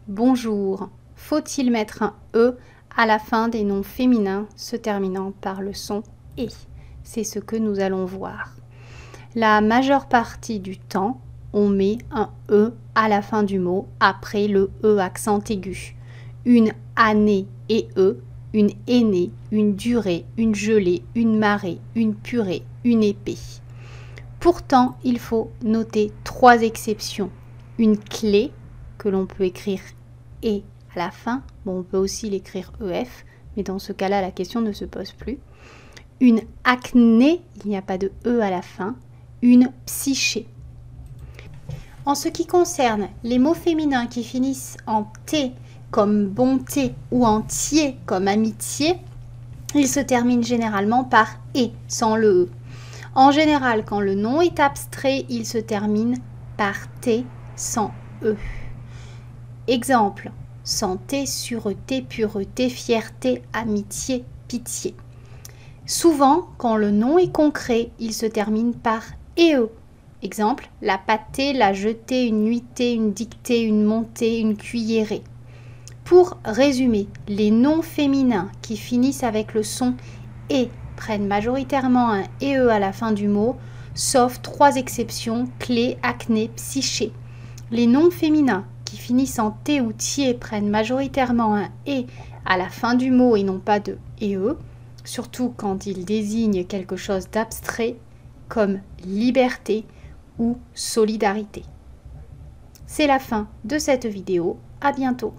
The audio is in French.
bonjour. Faut-il mettre un E à la fin des noms féminins se terminant par le son E? C'est ce que nous allons voir. La majeure partie du temps, on met un E à la fin du mot après le E accent aigu. Une année et E, une aînée, une durée, une gelée, une marée, une purée, une épée. Pourtant, il faut noter 3 exceptions. Une clé, que l'on peut écrire E à la fin. Bon, on peut aussi l'écrire EF, mais dans ce cas-là, la question ne se pose plus. Une acné, il n'y a pas de E à la fin. Une psyché. En ce qui concerne les mots féminins qui finissent en T comme bonté ou en tier comme amitié, ils se terminent généralement par E sans le E. En général, quand le nom est abstrait, il se termine par T sans E. Exemple, santé, sûreté, pureté, fierté, amitié, pitié. Souvent, quand le nom est concret, il se termine par EE. Exemple, la pâtée, la jetée, une nuitée, une dictée, une montée, une cuillerée. Pour résumer, les noms féminins qui finissent avec le son E prennent majoritairement un EE à la fin du mot, sauf 3 exceptions, clé, acné, psyché. Les noms féminins qui finissent en T ou tier prennent majoritairement un E à la fin du mot et non pas de EE, surtout quand ils désignent quelque chose d'abstrait comme liberté ou solidarité. C'est la fin de cette vidéo, à bientôt.